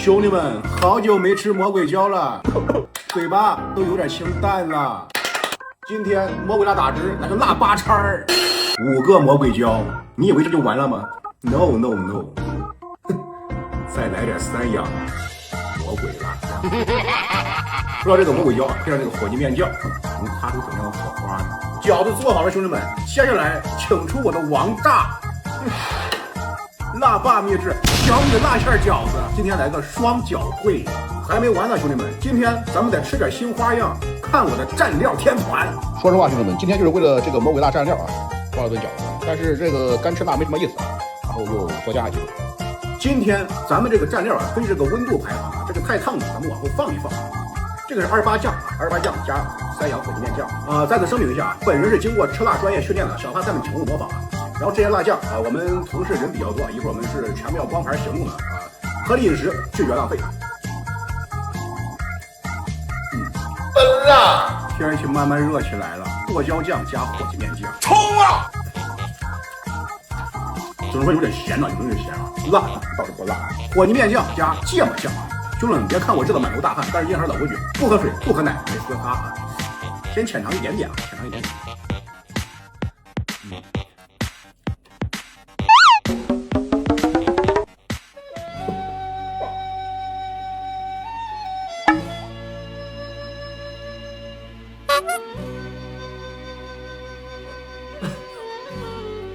兄弟们，好久没吃魔鬼椒了，嘴巴都有点清淡了。今天魔鬼辣打汁，那是辣8叉儿，5个魔鬼椒，你以为这就完了吗 ？No No No， 再来点3样魔鬼辣酱。说到这个魔鬼椒，配上这个火鸡面酱，能擦出怎样的火花呢？饺子做好了，兄弟们，接下来请出我的王炸。辣爸秘制小米辣馅饺子，今天来个双饺烩，还没完呢，兄弟们，今天咱们得吃点新花样，看我的蘸料天团。说实话，兄弟们，今天就是为了这个魔鬼辣蘸料啊，画了顿饺子，但是这个干吃辣没什么意思，然后又多加几个。今天咱们这个蘸料啊，根据这个温度排行啊，这个太烫的咱们往后放一放。这个是28酱，28酱加3阳火鸡面酱啊。再次声明一下，本人是经过吃辣专业训练的，小怕咱们请勿模仿啊。然后这些辣酱啊，我们同事人比较多，一会儿我们是全部要光盘行动的啊，合理饮食，拒绝浪费。真辣！天气慢慢热起来了，剁椒酱加火鸡面酱，冲啊！只能说有点咸了，有点咸啊，辣倒是不辣。火鸡面酱加芥末酱啊，兄弟们别看我热得满头大汗，但是一还是老规矩，不喝水，不喝奶，没嘶哈啊。先浅尝一点点啊，浅尝一点点。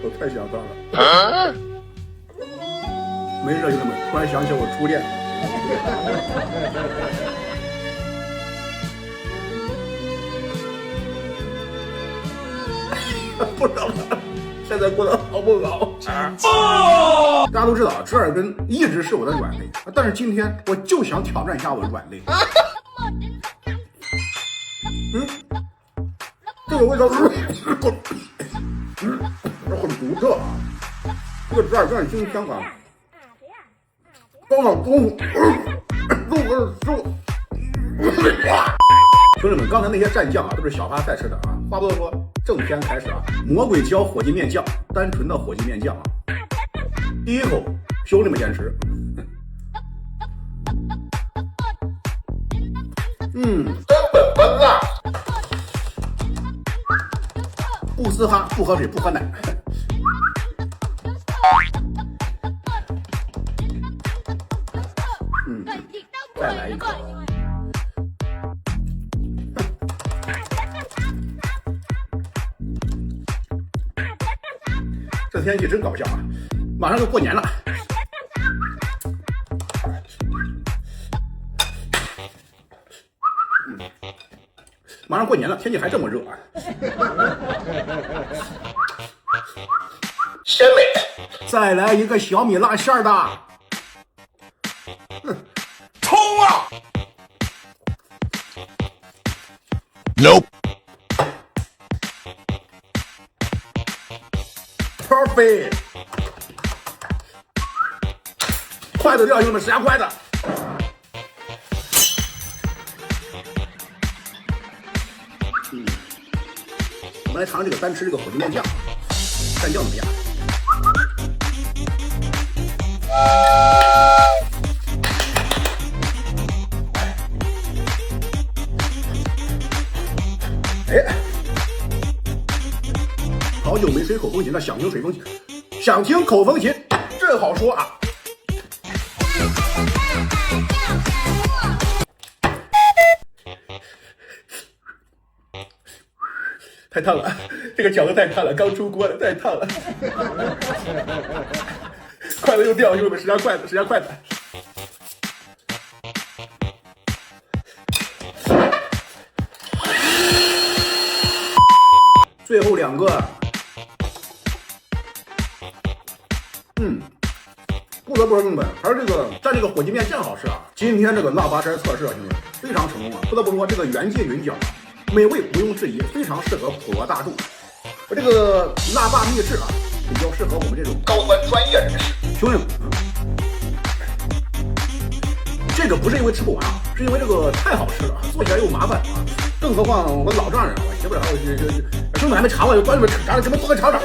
我太想当了。没事，兄弟们，突然想起我初恋。不知道现在过得好不好？大家都知道，折耳根一直是我的软肋，但是今天我就想挑战一下我的软肋。这个味道是很独特啊！这个折耳根进香港，刚好中午中午的时候。兄弟们，刚才那些蘸酱啊，都是小花在吃的啊。话不多说，正片开始啊！魔鬼椒火鸡面酱，单纯的火鸡面酱啊。第一口，兄弟们先吃。根本不辣。不嘶哈，不喝水，不喝奶。再来一口。这天气真搞笑啊！马上就过年了。马上过年了，天气还这么热啊！鲜美。再来一个小米辣馅的。冲啊 Nope。Perfect。筷子掉，兄弟们，谁家筷子？我们来尝尝这个单吃这个火鸡面酱，蘸酱怎么样？哎，好久没吹口风琴了，想听水风琴，想听口风琴，正好说啊。太烫了，这个饺子太烫了，刚出锅的太烫了。筷子又掉，兄弟们，谁家筷子？谁家筷子？最后2个。不得不说，兄弟们，还是这个蘸这个火鸡面酱好吃啊！今天这个辣8叉测试啊，兄弟们非常成功啊！不得不说，这个原界云饺啊，美味毋庸置疑，非常适合普罗大众。这个辣爸秘制啊，比较适合我们这种高端专业人士。兄弟们，这个不是因为吃不完啊，是因为这个太好吃了，做起来又麻烦啊。更何况我老丈人，我媳妇儿还有兄弟们还没尝过，就关你们尝尝，什么多个尝尝。